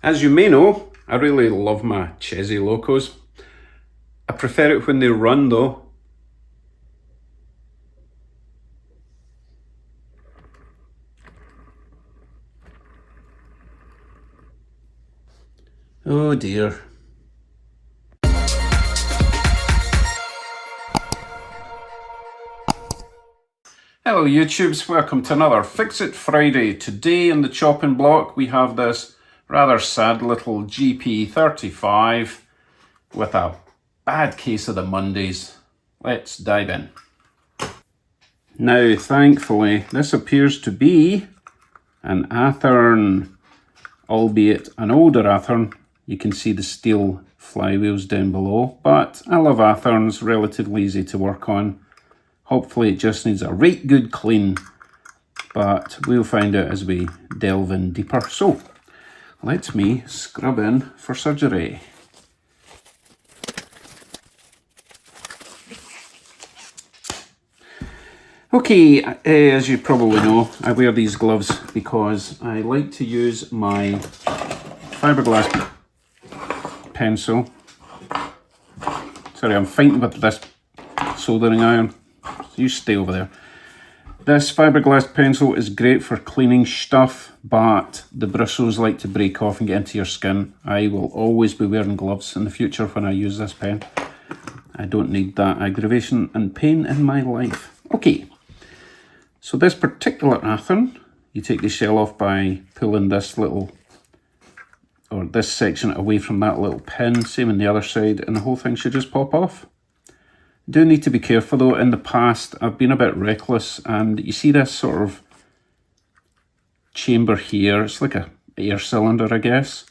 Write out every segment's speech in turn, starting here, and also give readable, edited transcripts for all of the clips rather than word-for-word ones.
As you may know, I really love my Chessie locos. I prefer it when they run though. Oh dear. Hello YouTubes, welcome to another Fix It Friday. Today in the chopping block we have this rather sad little GP35 with a bad case of the Mondays. Let's dive in. Now thankfully this appears to be an Athearn, albeit an older Athearn. You can see the steel flywheels down below, but I love Athearns, relatively easy to work on. Hopefully it just needs a right good clean, but we'll find out as we delve in deeper. So, let me scrub in for surgery. Okay, as you probably know, I wear these gloves because I like to use my fiberglass pencil. Sorry, I'm fighting with this soldering iron. You stay over there. This fiberglass pencil is great for cleaning stuff, but the bristles like to break off and get into your skin. I will always be wearing gloves in the future when I use this pen. I don't need that aggravation and pain in my life. Okay, so this particular Athearn, you take the shell off by pulling this little, or this section away from that little pin, same on the other side, and the whole thing should just pop off. Do need to be careful though. In the past I've been a bit reckless, and you see this sort of chamber here, it's like a air cylinder I guess.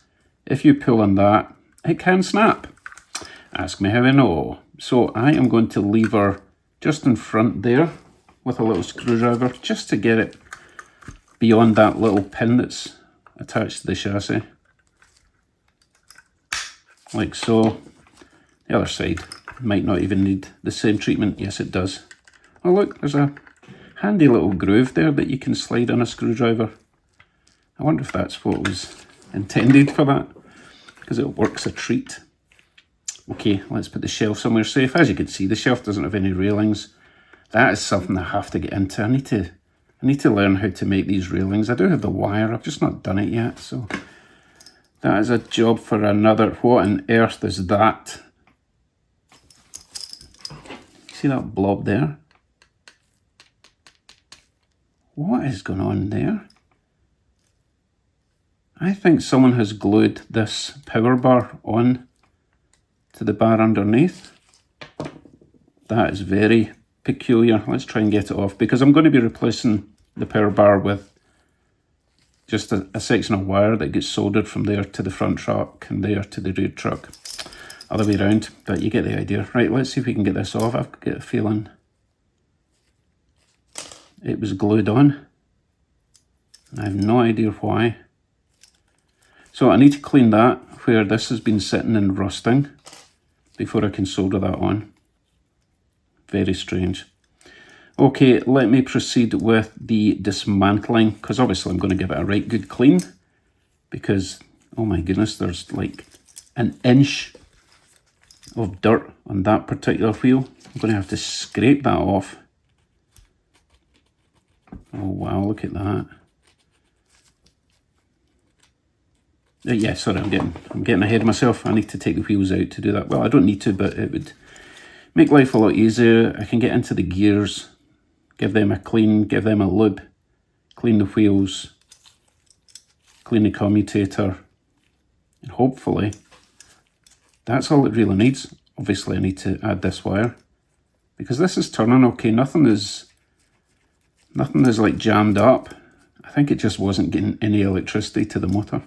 If you pull on that, it can snap. Ask me how I know. So I am going to lever just in front there with a little screwdriver just to get it beyond that little pin that's attached to the chassis. Like so. The other side might not even need the same treatment. Yes, it does. Oh look, there's a handy little groove there that you can slide on a screwdriver. I wonder if that's what was intended for that, because it works a treat. Okay, let's put the shelf somewhere safe. As you can see, the shelf doesn't have any railings. That is something I have to get into. I need to learn how to make these railings. I do have the wire, I've just not done it yet, so that is a job for another. What on earth is that? See that blob there? What is going on there? I think someone has glued this power bar on to the bar underneath. That is very peculiar. Let's try and get it off, because I'm going to be replacing the power bar with just a section of wire that gets soldered from there to the front truck and there to the rear truck. Other way around, but you get the idea. Right, let's see if we can get this off. I've got a feeling it was glued on. I have no idea why. So I need to clean that where this has been sitting and rusting before I can solder that on. Very strange. Okay, let me proceed with the dismantling, because obviously I'm going to give it a right good clean, because oh my goodness, there's like an inch of dirt on that particular wheel. I'm going to have to scrape that off. Oh wow, look at that. Yeah, sorry, I'm getting ahead of myself. I need to take the wheels out to do that. Well, I don't need to, but it would make life a lot easier. I can get into the gears, give them a clean, give them a lube, clean the wheels, clean the commutator, and hopefully that's all it really needs. Obviously I need to add this wire, because this is turning okay. Nothing is like jammed up. I think it just wasn't getting any electricity to the motor.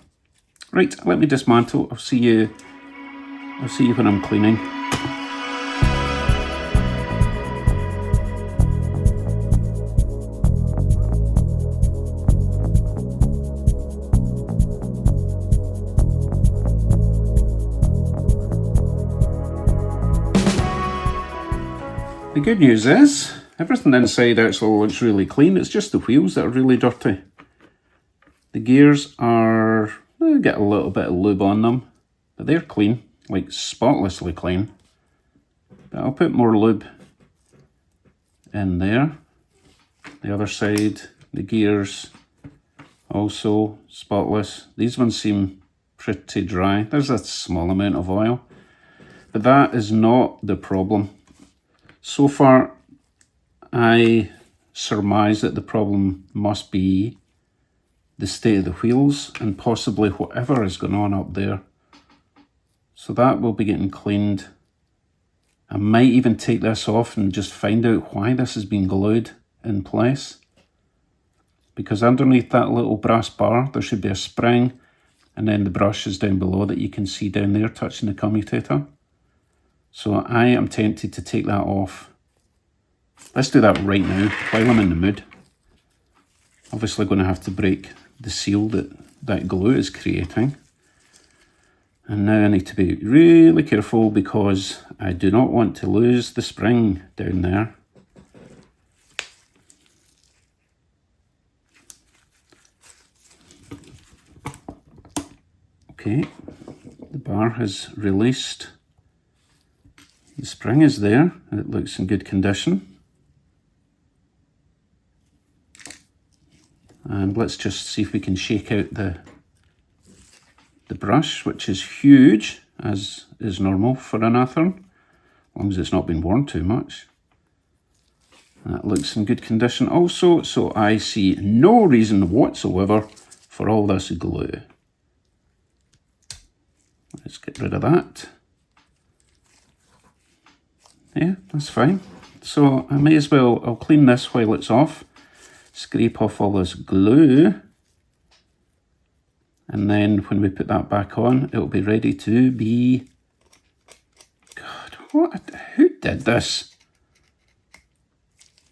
Right, let me dismantle. I'll see you when I'm cleaning. The good news is, everything inside actually looks really clean. It's just the wheels that are really dirty. The gears are They get a little bit of lube on them, but they're clean, like spotlessly clean. But I'll put more lube in there. The other side, the gears, also spotless. These ones seem pretty dry. There's a small amount of oil, but that is not the problem. So far, I surmise that the problem must be the state of the wheels and possibly whatever is going on up there. So that will be getting cleaned. I might even take this off and just find out why this has been glued in place. Because underneath that little brass bar, there should be a spring, and then the brush is down below that you can see down there touching the commutator. So I am tempted to take that off. Let's do that right now while I'm in the mood. Obviously going to have to break the seal that glue is creating. And now I need to be really careful because I do not want to lose the spring down there. Okay, the bar has released. The spring is there, it looks in good condition. And let's just see if we can shake out the brush, which is huge, as is normal for an Athearn, as long as it's not been worn too much. That looks in good condition also, so I see no reason whatsoever for all this glue. Let's get rid of that. Yeah, that's fine. So I may as well, I'll clean this while it's off, scrape off all this glue, and then when we put that back on, it'll be ready to be... God, who did this?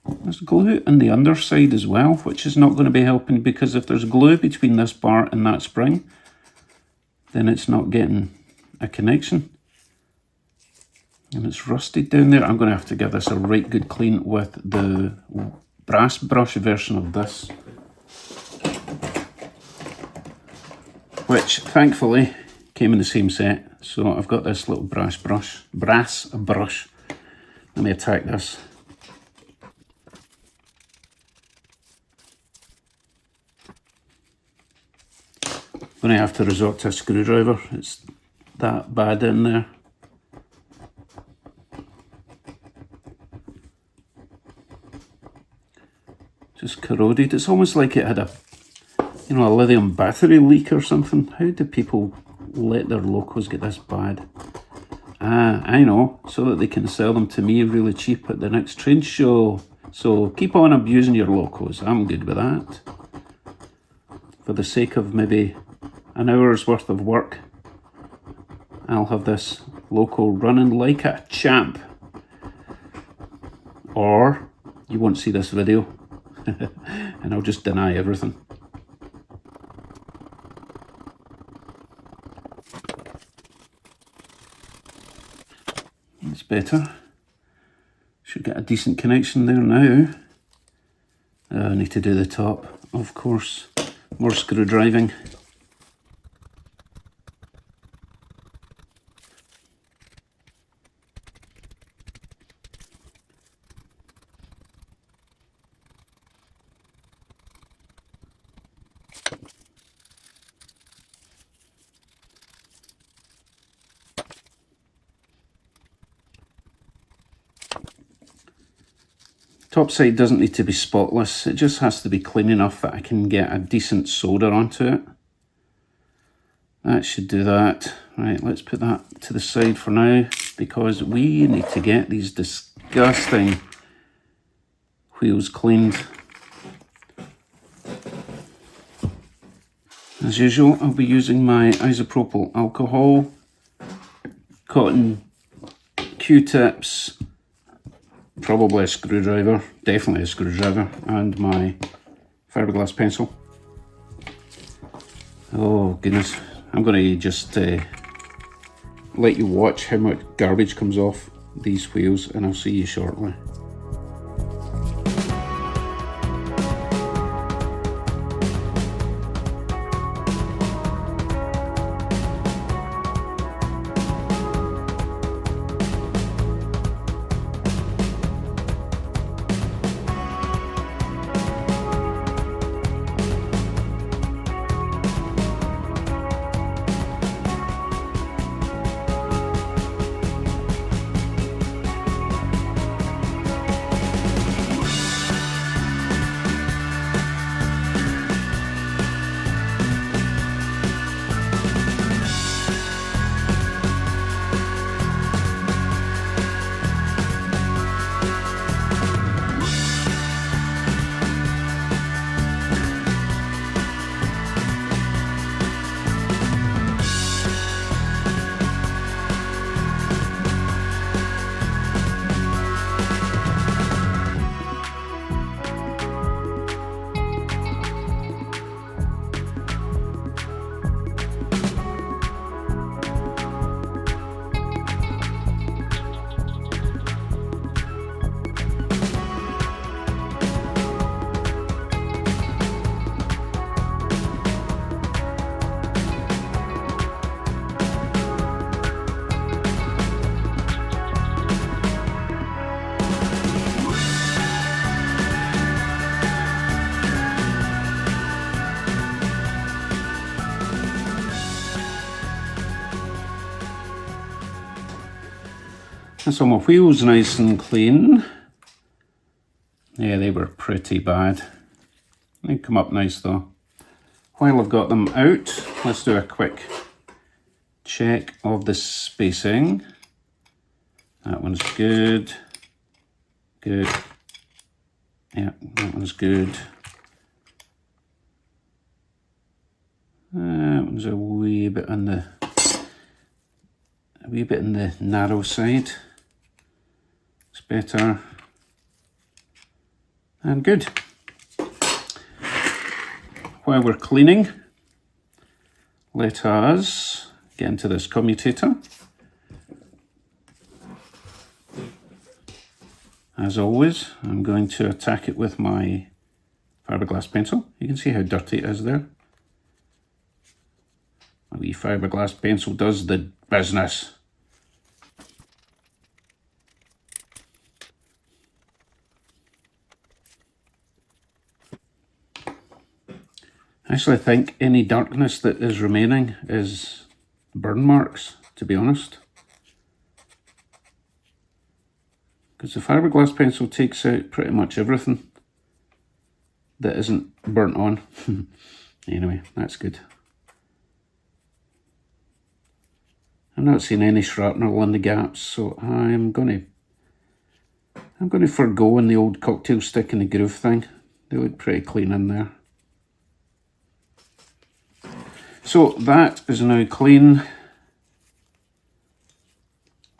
There's glue on the underside as well, which is not going to be helping, because if there's glue between this bar and that spring, then it's not getting a connection. And it's rusted down there. I'm going to have to give this a right good clean with the brass brush version of this, which thankfully came in the same set. So I've got this little brass brush. Let me attack this. I'm going to have to resort to a screwdriver. It's that bad in there. Just corroded. It's almost like it had a lithium battery leak or something. How do people let their locos get this bad? Ah, I know, so that they can sell them to me really cheap at the next train show. So keep on abusing your locos. I'm good with that. For the sake of maybe an hour's worth of work, I'll have this loco running like a champ. Or you won't see this video and I'll just deny everything. That's better. Should get a decent connection there now. I need to do the top, of course. More screw driving. Top side doesn't need to be spotless, it just has to be clean enough that I can get a decent solder onto it. That should do that. Right, let's put that to the side for now, because we need to get these disgusting wheels cleaned. As usual, I'll be using my isopropyl alcohol, cotton Q-tips, probably a screwdriver, definitely a screwdriver, and my fiberglass pencil. Oh goodness, I'm going to just let you watch how much garbage comes off these wheels, and I'll see you shortly. That's all my wheels nice and clean. Yeah, they were pretty bad. They come up nice though. While I've got them out, let's do a quick check of the spacing. That one's good. Good. Yeah, that one's good. That one's a wee bit on the narrow side. It's better. And good. While we're cleaning, let us get into this commutator. As always, I'm going to attack it with my fiberglass pencil. You can see how dirty it is there. A wee fiberglass pencil does the business. I actually think any darkness that is remaining is burn marks, to be honest. Because the fiberglass pencil takes out pretty much everything that isn't burnt on. Anyway, that's good. I'm not seeing any shrapnel in the gaps, so I'm going to forgo in the old cocktail stick and the groove thing. They look pretty clean in there. So that is now clean.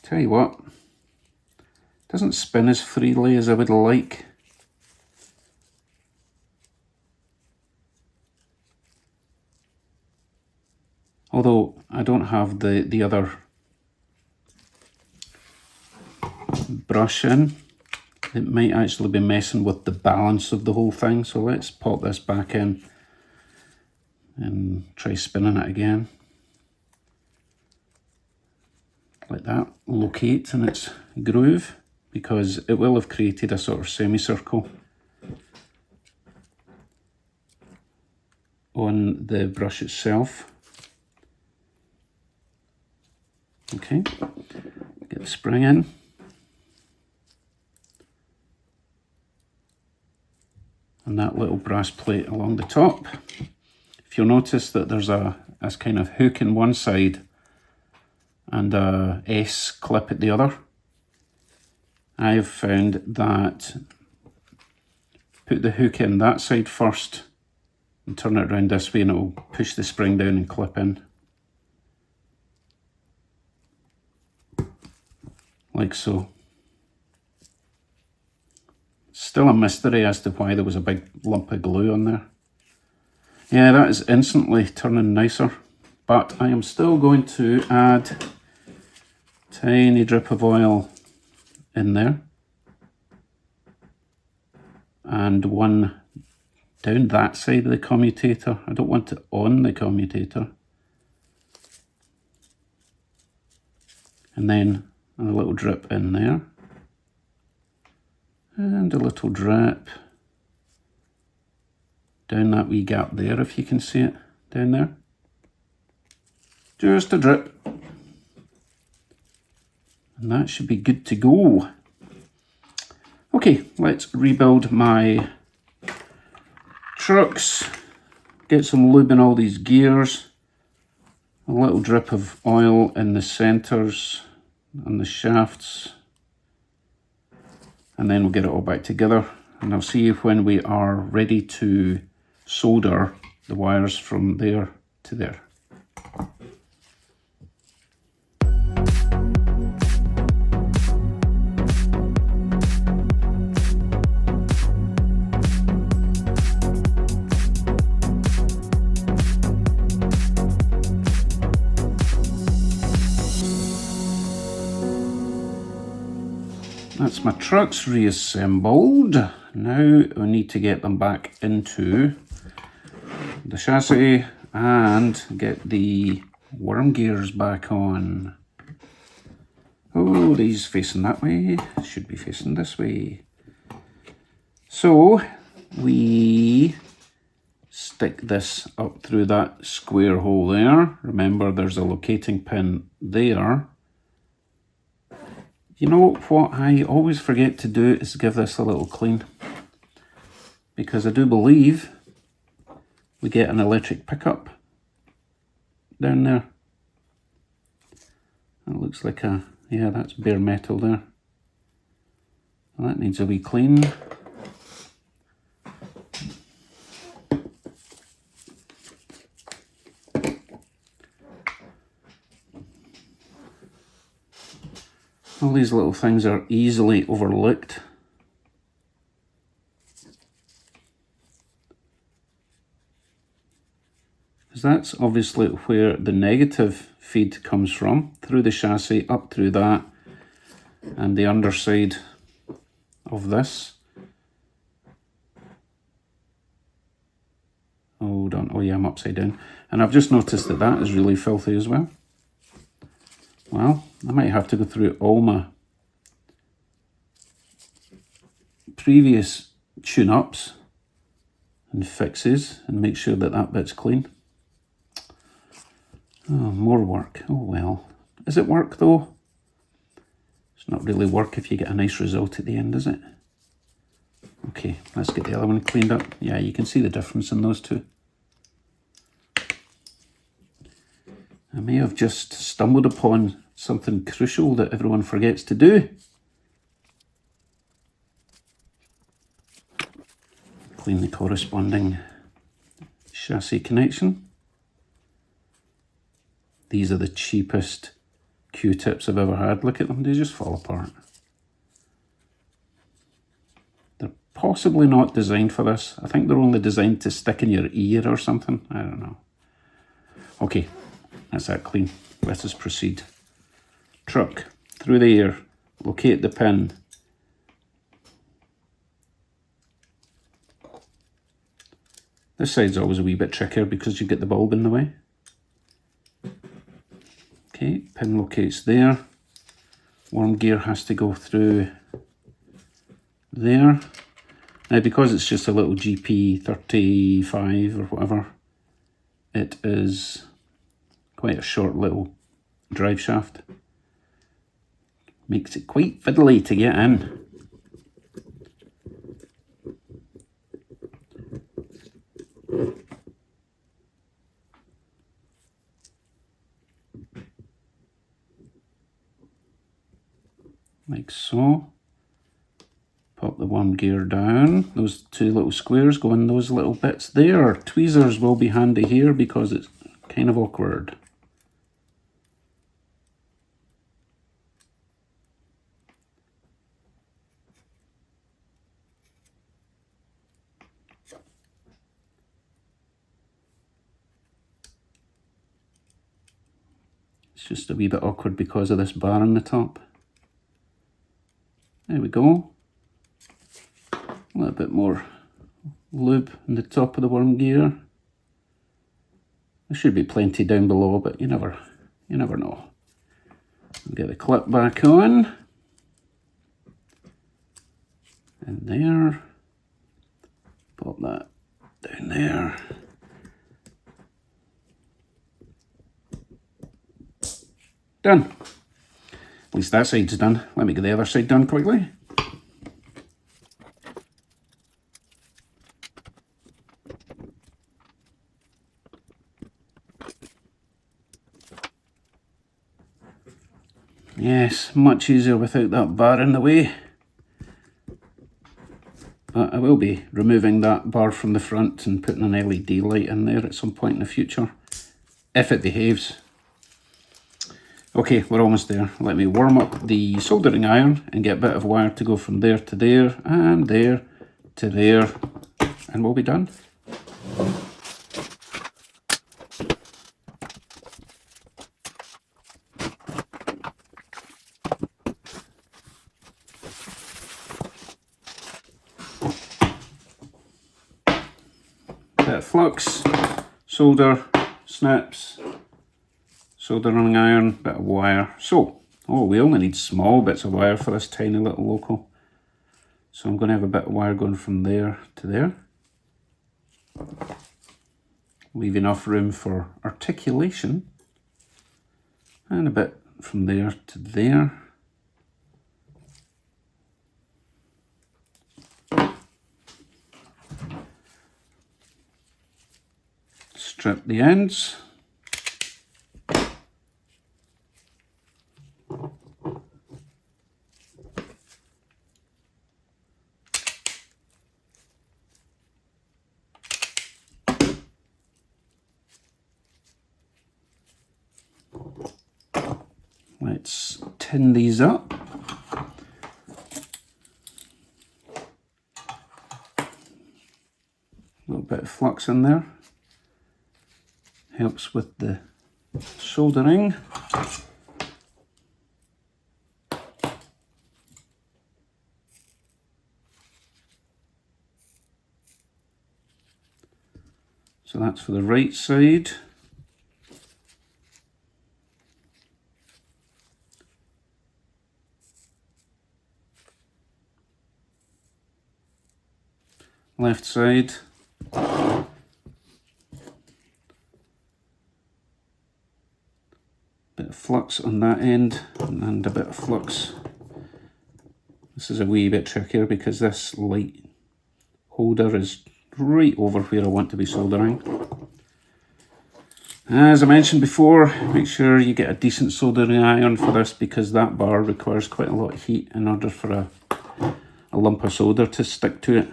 Tell you what, it doesn't spin as freely as I would like. Although I don't have the other brush in, it might actually be messing with the balance of the whole thing. So let's pop this back in and try spinning it again. Let that locate in its groove, because it will have created a sort of semicircle on the brush itself. Okay, get the spring in. And that little brass plate along the top. If you'll notice that there's a kind of hook in one side and a S clip at the other. I've found that put the hook in that side first and turn it around this way and it will push the spring down and clip in. Like so. Still a mystery as to why there was a big lump of glue on there. Yeah, that is instantly turning nicer, but I am still going to add a tiny drip of oil in there and one down that side of the commutator. I don't want it on the commutator. And then a little drip in there and a little drip down that wee gap there, if you can see it down there. Just a drip. And that should be good to go. Okay, let's rebuild my trucks. Get some lube in all these gears. A little drip of oil in the centers and the shafts. And then we'll get it all back together. And I'll see you when we are ready to solder the wires from there to there. That's my trucks reassembled. Now we need to get them back into the chassis and get the worm gears back on. Oh, these facing that way, should be facing this way. So we stick this up through that square hole there. Remember, there's a locating pin there. You know what I always forget to do is give this a little clean, because I do believe we get an electric pickup down there. That looks like a, yeah, that's bare metal there. Well, that needs a wee clean. All these little things are easily overlooked. Because that's obviously where the negative feed comes from, through the chassis, up through that, and the underside of this. Hold on, oh yeah, I'm upside down. And I've just noticed that that is really filthy as well. Well, I might have to go through all my previous tune-ups and fixes and make sure that that bit's clean. Oh, more work. Oh well. Is it work though? It's not really work if you get a nice result at the end, is it? Okay, let's get the other one cleaned up. Yeah, you can see the difference in those two. I may have just stumbled upon something crucial that everyone forgets to do. Clean the corresponding chassis connection. These are the cheapest Q-tips I've ever had. Look at them, they just fall apart. They're possibly not designed for this. I think they're only designed to stick in your ear or something. I don't know. Okay, that's that clean. Let us proceed. Truck, through the air, locate the pin. This side's always a wee bit trickier because you get the bulb in the way. Okay, pin locates there. Worm gear has to go through there. Now, because it's just a little GP35 or whatever, it is quite a short little drive shaft. Makes it quite fiddly to get in. Like so. Pop the worm gear down. Those two little squares go in those little bits there. Tweezers will be handy here because it's kind of awkward. It's just a wee bit awkward because of this bar on the top. There we go. A little bit more lube on the top of the worm gear. There should be plenty down below, but you never know. I'll get the clip back on. And there. Pop that down there. Done. At least that side's done. Let me get the other side done quickly. Yes, much easier without that bar in the way. But I will be removing that bar from the front and putting an LED light in there at some point in the future, if it behaves. Okay, we're almost there. Let me warm up the soldering iron and get a bit of wire to go from there to there and there to there, and we'll be done. Bit of flux, solder, snaps, soldering iron, bit of wire. So, oh, we only need small bits of wire for this tiny little loco. So I'm going to have a bit of wire going from there to there. Leave enough room for articulation. And a bit from there to there. strip the ends. Let's tin these up. A little bit of flux in there. Helps with the soldering. So that's for the right side. Left side. Bit of flux on that end and a bit of flux. This is a wee bit trickier because this light holder is right over where I want to be soldering. As I mentioned before, make sure you get a decent soldering iron for this because that bar requires quite a lot of heat in order for a lump of solder to stick to it.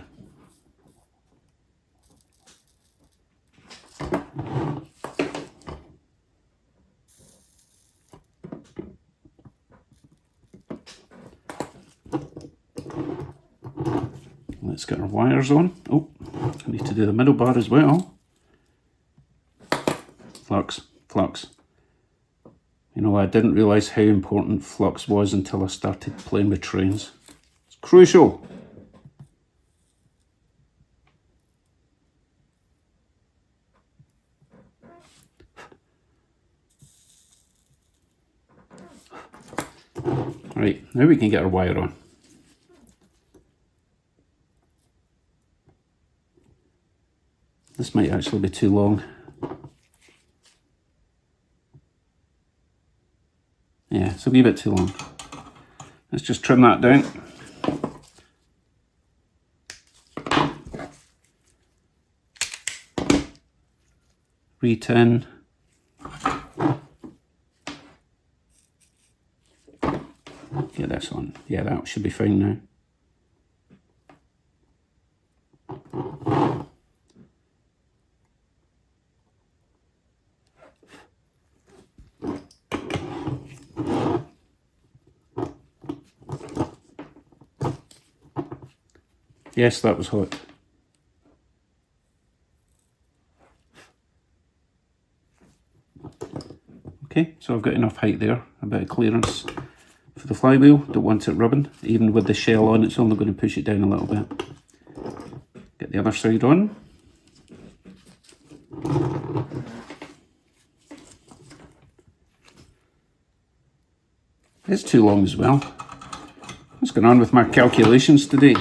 Let's get our wires on. Oh, I need to do the middle bar as well. Flux, flux. You know, I didn't realise how important flux was until I started playing with trains. It's crucial. Right, now we can get our wire on. This might actually be too long. Yeah, it's a wee bit too long. Let's just trim that down. Re-tin. Get this on. Yeah, that should be fine now. Yes, that was hot. Okay, so I've got enough height there, a bit of clearance for the flywheel. Don't want it rubbing. Even with the shell on, it's only going to push it down a little bit. Get the other side on. It's too long as well. What's going on with my calculations today?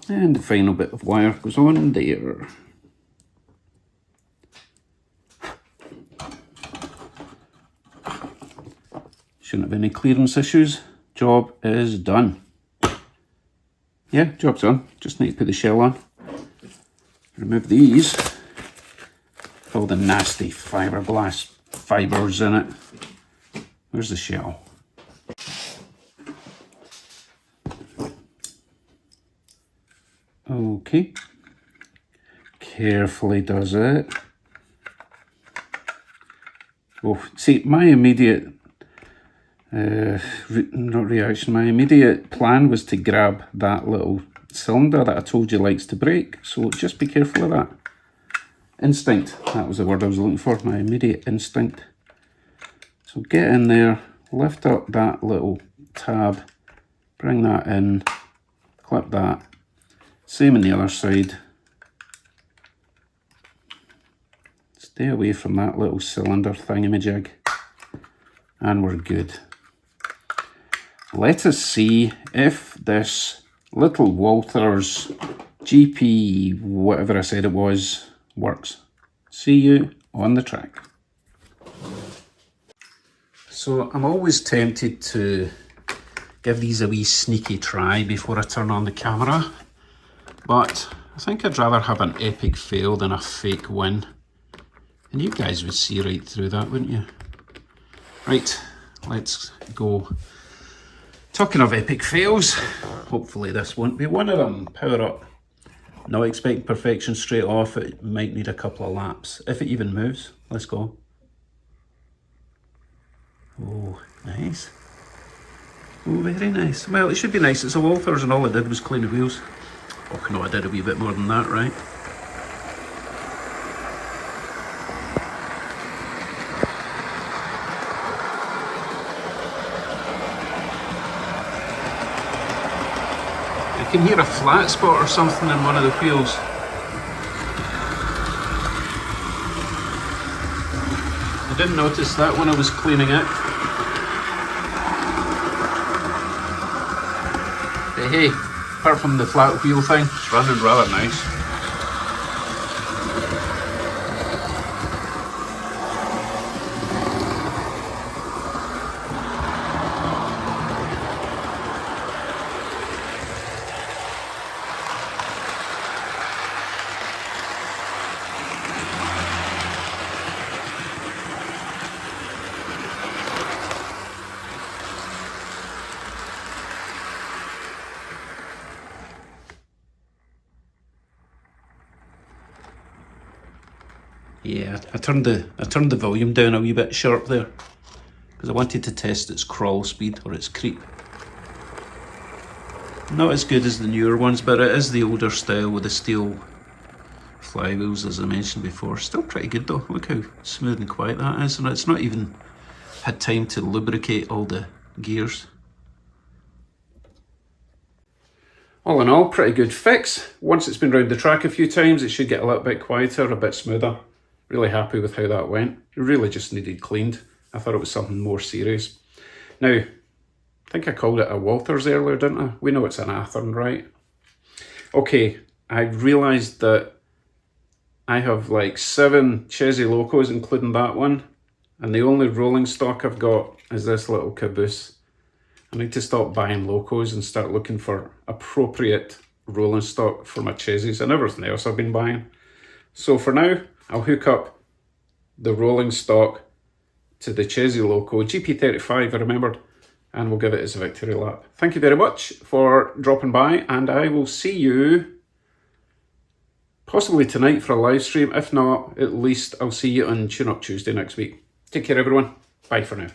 And the final bit of wire goes on there. Shouldn't have any clearance issues. Job is done. Yeah, job's done. Just need to put the shell on. Remove these. All the nasty fiberglass fibers in it. Where's the shell? Okay. Carefully does it. Oh, see, my immediate my immediate plan was to grab that little cylinder that I told you likes to break, so just be careful of that. Instinct, that was the word I was looking for, my immediate instinct. So get in there, lift up that little tab, bring that in, clip that, same on the other side. Just Stay away from that little cylinder thingamajig. And we're good. Let us see if this little Walther's GP, whatever I said it was, works. See you on the track. So I'm always tempted to give these a wee sneaky try before I turn on the camera, but I think I'd rather have an epic fail than a fake win. And you guys would see right through that, wouldn't you? Right, let's go. Talking of epic fails, hopefully this won't be one of them. Power up. Not expect perfection straight off, it might need a couple of laps, if it even moves. Let's go. Oh, nice. Oh, very nice. Well, it should be nice. It's a Walther's and all I did was clean the wheels. Oh no, I did a wee bit more than that, right? I can hear a flat spot or something in one of the wheels. I didn't notice that when I was cleaning it. But hey, apart from the flat wheel thing, it's running rather nice. Yeah, I turned the volume down a wee bit sharp there because I wanted to test its crawl speed or its creep. Not as good as the newer ones, but it is the older style with the steel flywheels, as I mentioned before. Still pretty good though. Look how smooth and quiet that is, and it's not even had time to lubricate all the gears. All in all, pretty good fix. Once it's been round the track a few times, it should get a little bit quieter, a bit smoother. Really happy with how that went. It really just needed cleaned. I thought it was something more serious. Now, I think I called it a Walther's earlier, didn't I? We know it's an Athearn, right? Okay, I realised that I have like 7 Chessie locos, including that one, and the only rolling stock I've got is this little caboose. I need to stop buying locos and start looking for appropriate rolling stock for my Chessies and everything else I've been buying. So for now, I'll hook up the rolling stock to the Chessie loco, GP35 I remembered, and we'll give it its victory lap. Thank you very much for dropping by, and I will see you possibly tonight for a live stream. If not, at least I'll see you on Tune Up Tuesday next week. Take care everyone. Bye for now.